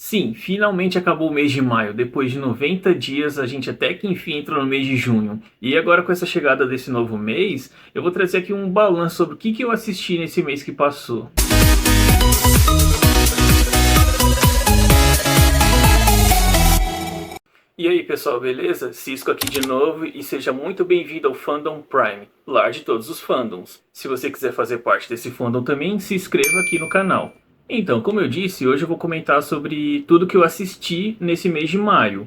Sim, finalmente acabou o mês de maio. Depois de 90 dias, a gente até que enfim entra no mês de junho. E agora, com essa chegada desse novo mês, eu vou trazer aqui um balanço sobre o que eu assisti nesse mês que passou. E aí, pessoal, beleza? Cisco aqui de novo e seja muito bem-vindo ao Fandom Prime, lar de todos os fandoms. Se você quiser fazer parte desse fandom também, se inscreva aqui no canal. Então, como eu disse, hoje eu vou comentar sobre tudo que eu assisti nesse mês de maio.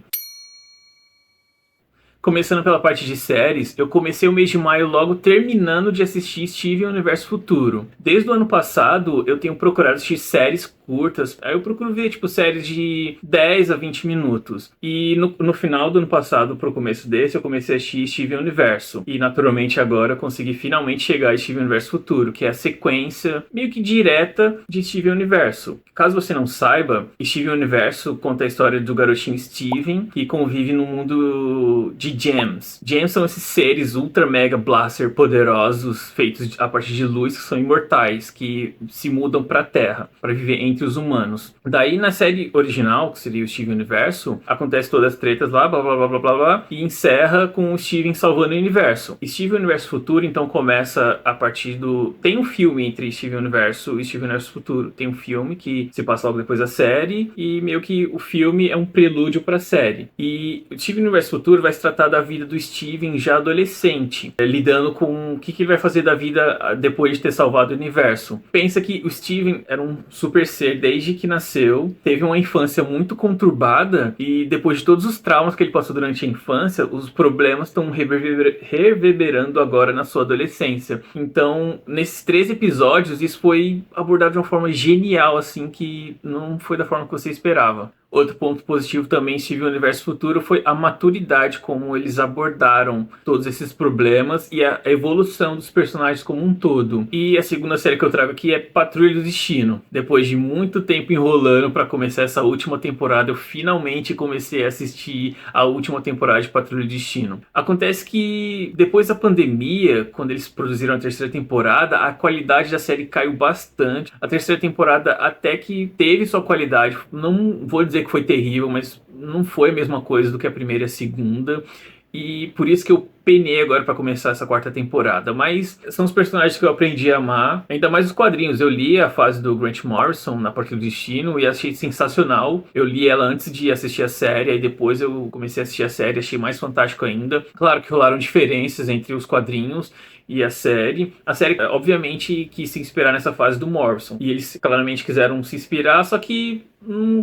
Começando pela parte de séries, eu comecei o mês de maio logo terminando de assistir Steven Universo Futuro. Desde o ano passado, eu tenho procurado assistir séries curtas. Aí eu procuro ver, tipo, séries de 10 a 20 minutos. E no final do ano passado, pro começo desse, eu comecei a assistir Steven Universo. E, naturalmente, agora eu consegui finalmente chegar a Steven Universo Futuro, que é a sequência meio que direta de Steven Universo. Caso você não saiba, Steven Universo conta a história do garotinho Steven, que convive no mundo de Gems. Gems são esses seres ultra mega blaster poderosos, feitos a partir de luz, que são imortais, que se mudam pra Terra, para viver entre os humanos. Daí na série original, que seria o Steven Universo, acontece todas as tretas lá, blá blá blá blá blá blá, e encerra com o Steven salvando o universo. Steven Universo Futuro então começa a partir do... Tem um filme entre Steven Universo e Steven Universo Futuro. Tem um filme que se passa logo depois da série, e meio que o filme é um prelúdio pra série. E o Steven Universo Futuro vai se tratar da vida do Steven já adolescente, lidando com o que ele vai fazer da vida depois de ter salvado o universo. Pensa que o Steven era um super ser desde que nasceu, teve uma infância muito conturbada e depois de todos os traumas que ele passou durante a infância, os problemas estão reverberando agora na sua adolescência. Então, nesses 13 episódios, isso foi abordado de uma forma genial, assim, que não foi da forma que você esperava. Outro ponto positivo também em Steven Universo Futuro foi a maturidade como eles abordaram todos esses problemas e a evolução dos personagens como um todo. E a segunda série que eu trago aqui é Patrulha do Destino. Depois de muito tempo enrolando para começar essa última temporada, eu finalmente comecei a assistir a última temporada de Patrulha do Destino. Acontece que depois da pandemia, quando eles produziram a terceira temporada, a qualidade da série caiu bastante. A terceira temporada até que teve sua qualidade, não vou dizer que foi terrível, mas não foi a mesma coisa do que a primeira e a segunda. E por isso que eu penei agora para começar essa quarta temporada. Mas são os personagens que eu aprendi a amar. Ainda mais os quadrinhos. Eu li a fase do Grant Morrison na Porta do Destino e achei sensacional. Eu li ela antes de assistir a série. Aí depois eu comecei a assistir a série. Achei mais fantástico ainda. Claro que rolaram diferenças entre os quadrinhos e a série. A série, obviamente, quis se inspirar nessa fase do Morrison. E eles claramente quiseram se inspirar, só que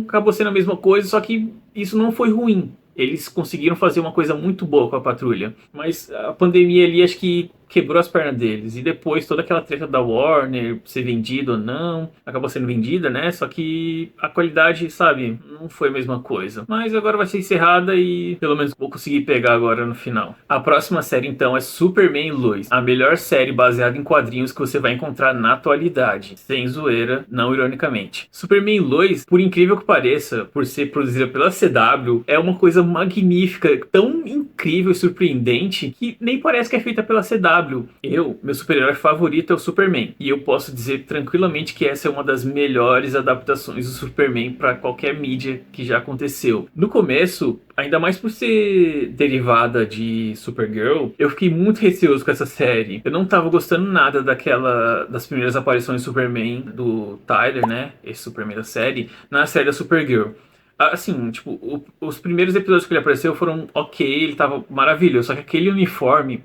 acabou sendo a mesma coisa, só que isso não foi ruim. Eles conseguiram fazer uma coisa muito boa com a Patrulha. Mas a pandemia ali acho que quebrou as pernas deles. E depois toda aquela treta da Warner, ser vendida ou não, acabou sendo vendida, né? Só que a qualidade, sabe, não foi a mesma coisa. Mas agora vai ser encerrada e pelo menos vou conseguir pegar agora no final. A próxima série então é Superman e Lois, a melhor série baseada em quadrinhos que você vai encontrar na atualidade. Sem zoeira, não ironicamente. Superman e Lois, por incrível que pareça, por ser produzida pela CW, é uma coisa magnífica, tão incrível e surpreendente que nem parece que é feita pela CW. Meu super-herói favorito é o Superman. E eu posso dizer tranquilamente que essa é uma das melhores adaptações do Superman para qualquer mídia que já aconteceu. No começo, ainda mais por ser derivada de Supergirl, eu fiquei muito receoso com essa série. Eu não tava gostando nada das primeiras aparições do Superman, do Tyler, né? Esse Superman da série, na série da Supergirl. Assim, tipo, os primeiros episódios que ele apareceu foram ok, ele tava maravilhoso. Só que aquele uniforme...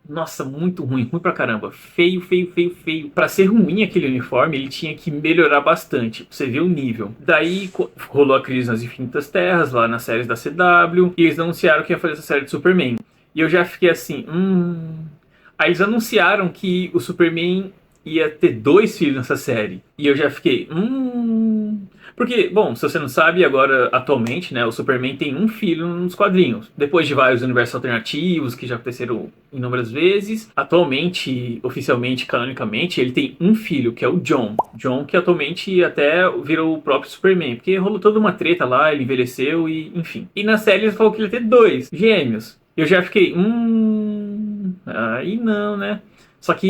Nossa, muito ruim, ruim pra caramba. Feio, feio, feio, feio. Pra ser ruim aquele uniforme, ele tinha que melhorar bastante. Pra você ver o nível. Daí rolou a crise nas Infinitas Terras, lá nas séries da CW. E eles anunciaram que ia fazer essa série de Superman. E eu já fiquei assim, Aí eles anunciaram que o Superman ia ter 2 filhos nessa série. E eu já fiquei, Porque, bom, se você não sabe, agora, atualmente, né, o Superman tem um filho nos quadrinhos. Depois de vários universos alternativos, que já aconteceram inúmeras vezes, atualmente, oficialmente, canonicamente, ele tem um filho, que é o John. John, que atualmente até virou o próprio Superman, porque rolou toda uma treta lá, ele envelheceu e, enfim. E na série eles falaram que ele ia ter 2 gêmeos. Eu já fiquei, aí não, né? Só que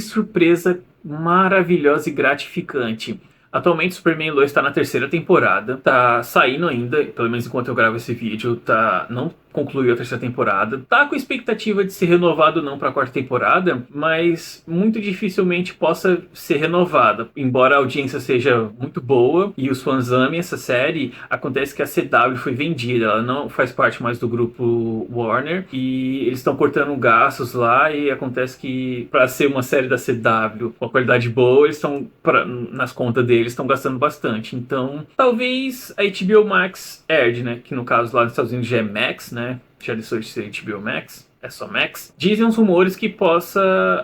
surpresa maravilhosa e gratificante. Atualmente, Superman Lois está na terceira temporada. Tá saindo ainda, pelo menos enquanto eu gravo esse vídeo, tá... não concluiu a terceira temporada. Tá com expectativa de ser renovado ou não para a quarta temporada, mas muito dificilmente possa ser renovada. Embora a audiência seja muito boa e os fãs amem essa série, acontece que a CW foi vendida. Ela não faz parte mais do grupo Warner e eles estão cortando gastos lá e acontece que para ser uma série da CW com a qualidade boa, eles estão nas contas deles estão gastando bastante. Então, talvez a HBO Max herde, né? Que no caso lá nos Estados Unidos já é Max, né? Já deixou de ser HBO Max, é só Max. Dizem os rumores que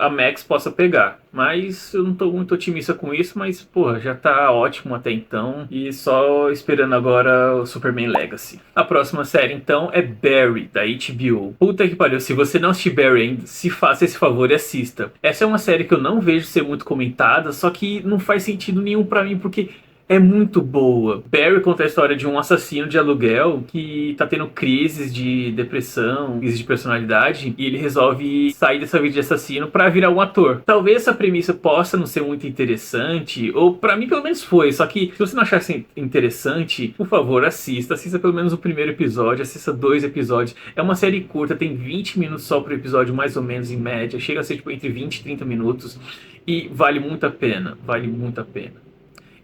a Max possa pegar, mas eu não tô muito otimista com isso, mas porra, já tá ótimo até então e só esperando agora o Superman Legacy. A próxima série então é Barry, da HBO. Puta que pariu, se você não assistir Barry ainda, se faça esse favor e assista. Essa é uma série que eu não vejo ser muito comentada, só que não faz sentido nenhum pra mim, porque é muito boa. Barry conta a história de um assassino de aluguel que tá tendo crises de depressão, crises de personalidade, e ele resolve sair dessa vida de assassino pra virar um ator. Talvez essa premissa possa não ser muito interessante, ou pra mim pelo menos foi, só que se você não achar interessante, por favor, assista pelo menos o primeiro episódio, assista 2 episódios. É uma série curta, tem 20 minutos só por episódio, mais ou menos em média, chega a ser tipo entre 20 e 30 minutos, e vale muito a pena, vale muito a pena.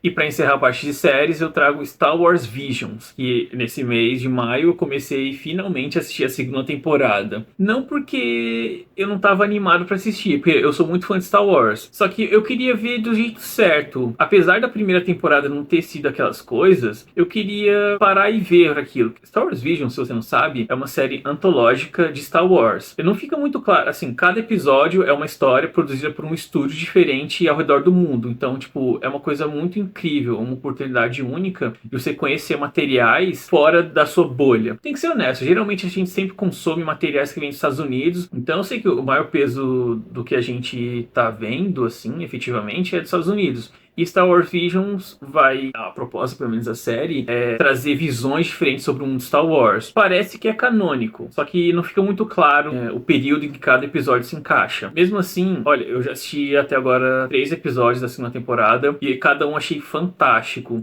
E para encerrar a parte de séries, eu trago Star Wars Visions, que nesse mês de maio eu comecei finalmente a assistir a segunda temporada. Não porque eu não estava animado para assistir, porque eu sou muito fã de Star Wars, só que eu queria ver do jeito certo. Apesar da primeira temporada não ter sido aquelas coisas, eu queria parar e ver aquilo. Star Wars Visions, se você não sabe, é uma série antológica de Star Wars. E não fica muito claro, assim, cada episódio é uma história produzida por um estúdio diferente ao redor do mundo. Então, tipo, é uma coisa muito incrível, uma oportunidade única de você conhecer materiais fora da sua bolha. Tem que ser honesto, geralmente a gente sempre consome materiais que vêm dos Estados Unidos, então eu sei que o maior peso do que a gente tá vendo, assim, efetivamente, é dos Estados Unidos. E Star Wars Visions a proposta, pelo menos da série, é trazer visões diferentes sobre um Star Wars. Parece que é canônico, só que não fica muito claro o período em que cada episódio se encaixa. Mesmo assim, olha, eu já assisti até agora 3 episódios da segunda temporada e cada um achei fantástico.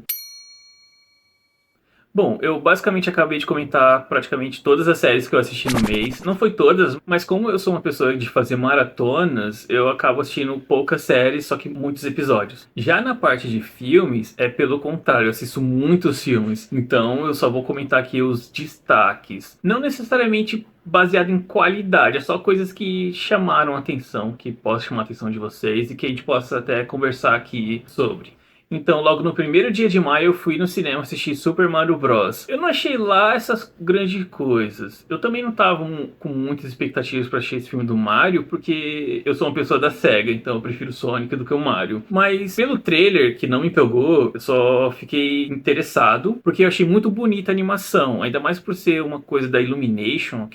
Bom, eu basicamente acabei de comentar praticamente todas as séries que eu assisti no mês. Não foi todas, mas como eu sou uma pessoa de fazer maratonas, eu acabo assistindo poucas séries, só que muitos episódios. Já na parte de filmes, é pelo contrário, eu assisto muitos filmes. Então eu só vou comentar aqui os destaques. Não necessariamente baseado em qualidade, é só coisas que chamaram a atenção, que possam chamar a atenção de vocês e que a gente possa até conversar aqui sobre. Então, logo no primeiro dia de maio, eu fui no cinema assistir Super Mario Bros. Eu não achei lá essas grandes coisas. Eu também não tava com muitas expectativas para assistir esse filme do Mario, porque eu sou uma pessoa da SEGA, então eu prefiro Sonic do que o Mario. Mas pelo trailer, que não me pegou, eu só fiquei interessado, porque eu achei muito bonita a animação, ainda mais por ser uma coisa da Illumination,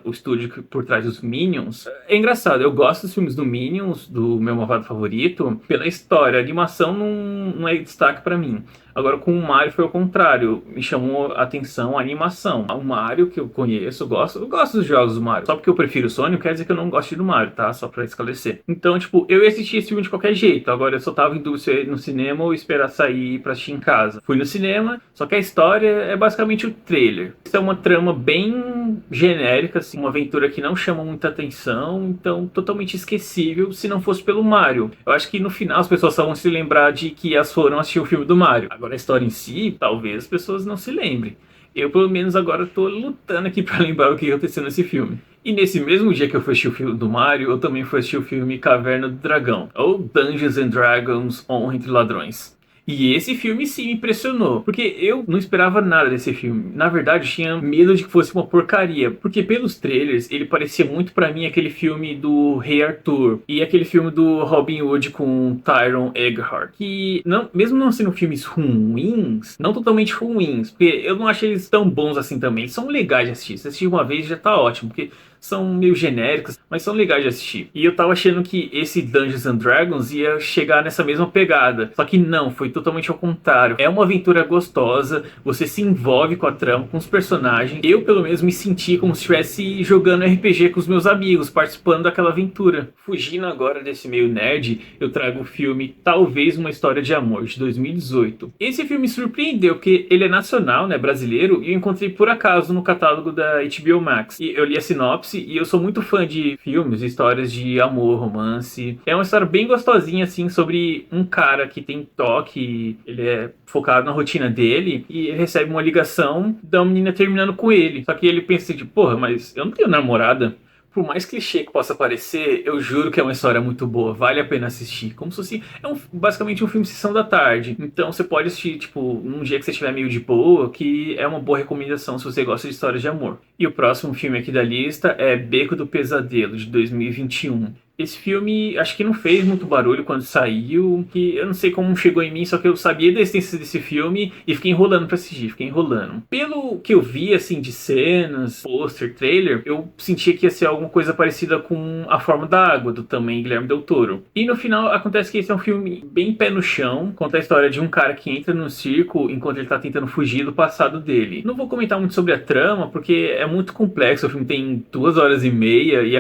o estúdio por trás dos Minions. É engraçado, eu gosto dos filmes do Minions, do meu malvado favorito, pela história. A animação não é destaque pra mim. Agora com o Mario foi ao contrário, me chamou a atenção a animação. O Mario que eu conheço, eu gosto dos jogos do Mario. Só porque eu prefiro o Sonic, não quer dizer que eu não gosto do Mario, tá? Só pra esclarecer. Então, tipo, eu ia assistir esse filme de qualquer jeito. Agora eu só tava em dúvida se eu ia no cinema ou esperar sair pra assistir em casa. Fui no cinema, só que a história é basicamente o trailer. Isso é uma trama bem genérica, assim, uma aventura que não chama muita atenção, então totalmente esquecível se não fosse pelo Mario. Eu acho que no final as pessoas só vão se lembrar de que elas foram assistir o filme do Mario. Agora a história em si, talvez as pessoas não se lembrem. Eu pelo menos agora tô lutando aqui pra lembrar o que aconteceu nesse filme. E nesse mesmo dia que eu fui assistir o filme do Mario, eu também fui assistir o filme Caverna do Dragão, ou Dungeons and Dragons: Honra entre Ladrões. E esse filme sim me impressionou, porque eu não esperava nada desse filme. Na verdade, eu tinha medo de que fosse uma porcaria, porque pelos trailers ele parecia muito pra mim aquele filme do Rei Arthur e aquele filme do Robin Hood com Taron Egerhart, que mesmo não sendo filmes ruins, não totalmente ruins, porque eu não acho eles tão bons assim também. Eles são legais de assistir. Se assistir uma vez já tá ótimo, porque são meio genéricas, mas são legais de assistir. E eu tava achando que esse Dungeons and Dragons ia chegar nessa mesma pegada, só que não, foi totalmente ao contrário. É uma aventura gostosa, você se envolve com a trama, com os personagens. Eu, pelo menos, me senti como se estivesse jogando RPG com os meus amigos, participando daquela aventura. Fugindo agora desse meio nerd, eu trago o filme Talvez Uma História de Amor, de 2018. Esse filme me surpreendeu, porque ele é nacional, né, brasileiro, e eu encontrei por acaso no catálogo da HBO Max. E eu li a sinopse, e eu sou muito fã de filmes, histórias de amor, romance. É uma história bem gostosinha, assim, sobre um cara que tem toque, ele é focado na rotina dele, e ele recebe uma ligação da menina terminando com ele. Só que ele pensa de, porra, mas eu não tenho namorada. Por mais clichê que possa parecer, eu juro que é uma história muito boa, vale a pena assistir. Como se fosse, basicamente um filme Sessão da Tarde. Então você pode assistir, tipo, num dia que você estiver meio de boa, que é uma boa recomendação se você gosta de histórias de amor. E o próximo filme aqui da lista é Beco do Pesadelo, de 2021. Esse filme acho que não fez muito barulho quando saiu, que eu não sei como chegou em mim, só que eu sabia da existência desse filme e fiquei enrolando pra assistir, fiquei enrolando. Pelo que eu vi, assim, de cenas, pôster, trailer, eu sentia que ia ser alguma coisa parecida com A Forma da Água, do também Guilherme Del Toro. E no final acontece que esse é um filme bem pé no chão, conta a história de um cara que entra no circo enquanto ele tá tentando fugir do passado dele. Não vou comentar muito sobre a trama, porque é muito complexo, o filme tem 2 horas e meia e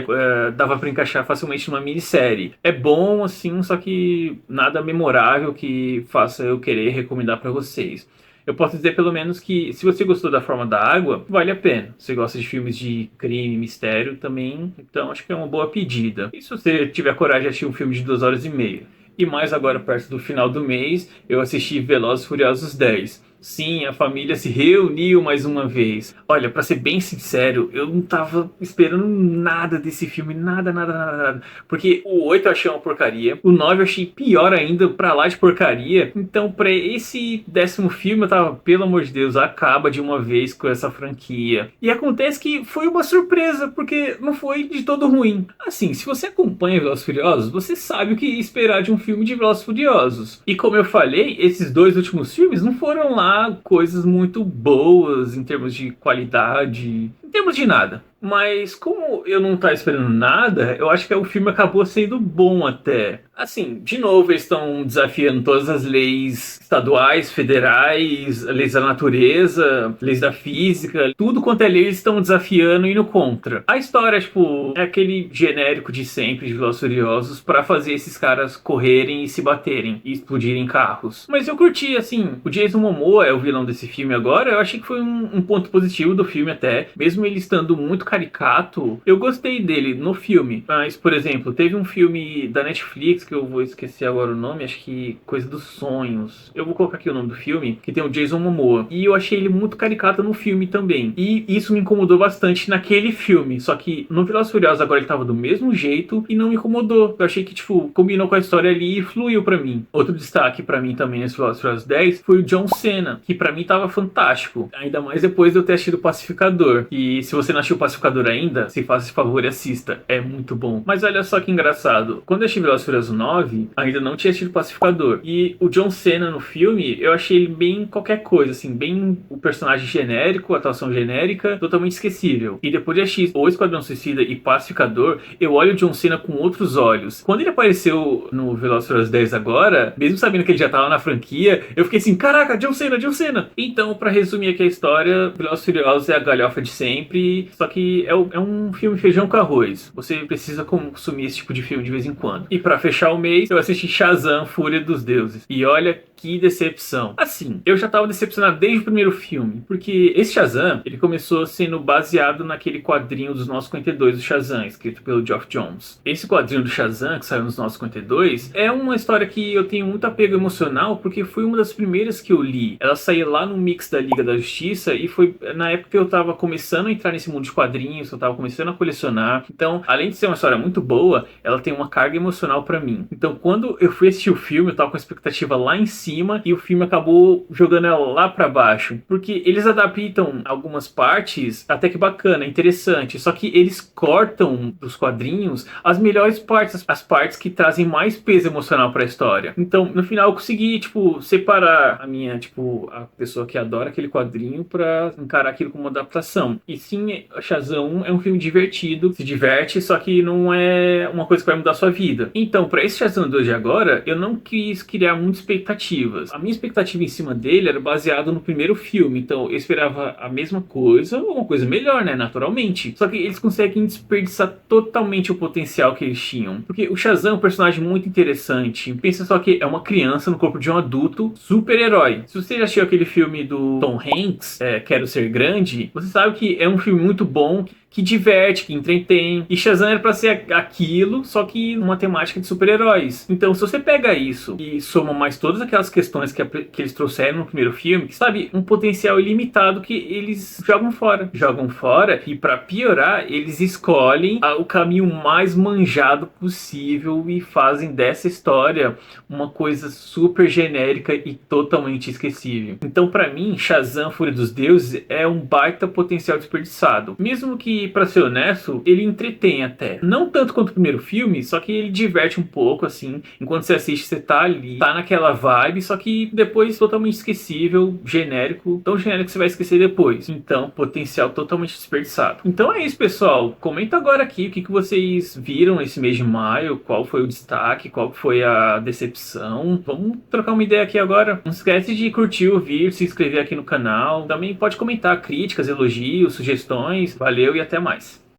dava pra encaixar facilmente uma minissérie. É bom, assim, só que nada memorável que faça eu querer recomendar pra vocês. Eu posso dizer pelo menos que se você gostou da Forma da Água, vale a pena. Se você gosta de filmes de crime, mistério também, então acho que é uma boa pedida. E se você tiver coragem de assistir um filme de 2 horas e meia? E mais agora perto do final do mês, eu assisti Velozes e Furiosos 10. Sim, a família se reuniu mais uma vez. Olha, pra ser bem sincero, eu não tava esperando nada desse filme, nada. Porque o 8 eu achei uma porcaria, o 9 eu achei pior ainda, pra lá de porcaria. Então, pra esse 10º filme, eu tava, pelo amor de Deus, acaba de uma vez com essa franquia. E acontece que foi uma surpresa, porque não foi de todo ruim. Assim, se você acompanha Velozes e Furiosos, você sabe o que esperar de um filme de Velozes e Furiosos. E como eu falei, esses 2 últimos filmes não foram lá coisas muito boas em termos de qualidade, em termos de nada. Mas como eu não tava esperando nada, eu acho que o filme acabou sendo bom até. Assim, de novo, eles estão desafiando todas as leis estaduais, federais, leis da natureza, leis da física, tudo quanto é lei eles estão desafiando e indo contra. A história, tipo, é aquele genérico de sempre de Velozes e Furiosos pra fazer esses caras correrem e se baterem e explodirem carros. Mas eu curti, assim, o Jason Momoa é o vilão desse filme agora, eu achei que foi um ponto positivo do filme até, mesmo ele estando muito caricato, eu gostei dele no filme. Mas, por exemplo, teve um filme da Netflix, que eu vou esquecer agora o nome, acho que Coisa dos Sonhos. Eu vou colocar aqui o nome do filme, que tem o Jason Momoa. E eu achei ele muito caricato no filme também. E isso me incomodou bastante naquele filme. Só que no Velozes e Furiosos agora ele tava do mesmo jeito e não me incomodou. Eu achei que, tipo, combinou com a história ali e fluiu pra mim. Outro destaque pra mim também nesse Velozes e Furiosos 10 foi o John Cena, que pra mim tava fantástico. Ainda mais depois de eu ter assistido o Pacificador. E se você não assistiu o Pacificador ainda, se faça esse favor e assista, é muito bom. Mas olha só que engraçado, quando eu assisti Velozes e Furiosos 9, ainda não tinha assistido Pacificador, e o John Cena no filme, eu achei ele bem qualquer coisa, assim, bem o personagem genérico, a atuação genérica, totalmente esquecível. E depois de assistir O Esquadrão Suicida e Pacificador, eu olho o John Cena com outros olhos. Quando ele apareceu no Velozes e Furiosos 10 agora, mesmo sabendo que ele já tava na franquia, eu fiquei assim, caraca, John Cena, John Cena! Então, pra resumir aqui a história, Velozes e Furiosos é a galhofa de sempre, só que é um filme feijão com arroz. Você precisa consumir esse tipo de filme de vez em quando. E pra fechar o mês, eu assisti Shazam, Fúria dos Deuses. E olha que decepção. Assim, eu já tava decepcionado desde o primeiro filme, porque esse Shazam, ele começou sendo baseado naquele quadrinho dos 952 do Shazam, escrito pelo Geoff Johns. Esse quadrinho do Shazam, que saiu nos 952, é uma história que eu tenho muito apego emocional, porque foi uma das primeiras que eu li. Ela saía lá no mix da Liga da Justiça, e foi na época que eu tava começando a entrar nesse mundo de quadrinhos, eu tava começando a colecionar. Então, além de ser uma história muito boa, ela tem uma carga emocional pra mim. Então, quando eu fui assistir o filme, eu tava com a expectativa lá em cima, e o filme acabou jogando ela lá pra baixo, porque eles adaptam algumas partes até que bacana, interessante, só que eles cortam dos quadrinhos as melhores partes, as partes que trazem mais peso emocional pra história. Então, no final eu consegui, tipo, separar a minha, tipo, a pessoa que adora aquele quadrinho pra encarar aquilo como uma adaptação. E sim, a Shazam Shazam é um filme divertido, se diverte, só que não é uma coisa que vai mudar a sua vida. Então, pra esse Shazam 2 de agora, eu não quis criar muitas expectativas. A minha expectativa em cima dele era baseada no primeiro filme, então eu esperava a mesma coisa, ou uma coisa melhor, né, naturalmente. Só que eles conseguem desperdiçar totalmente o potencial que eles tinham. Porque o Shazam é um personagem muito interessante. Pensa só que é uma criança no corpo de um adulto super-herói. Se você já assistiu aquele filme do Tom Hanks, Quero Ser Grande, você sabe que é um filme muito bom, que diverte, que entretém. E Shazam era pra ser aquilo, só que numa temática de super-heróis. Então, se você pega isso e soma mais todas aquelas questões que eles trouxeram no primeiro filme, que, sabe, um potencial ilimitado que eles jogam fora. Jogam fora e, pra piorar, eles escolhem o caminho mais manjado possível e fazem dessa história uma coisa super genérica e totalmente esquecível. Então, pra mim, Shazam, Fúria dos Deuses é um baita potencial desperdiçado. Mesmo que, pra ser honesto, ele entretém até. Não tanto quanto o primeiro filme, só que ele diverte um pouco, assim. Enquanto você assiste, você tá ali, tá naquela vibe, só que depois totalmente esquecível, genérico, tão genérico que você vai esquecer depois. Então, potencial totalmente desperdiçado. Então é isso, pessoal. Comenta agora aqui o que vocês viram nesse mês de maio, qual foi o destaque, qual foi a decepção. Vamos trocar uma ideia aqui agora. Não esquece de curtir o vídeo, se inscrever aqui no canal. Também pode comentar críticas, elogios, sugestões. Valeu e até mais.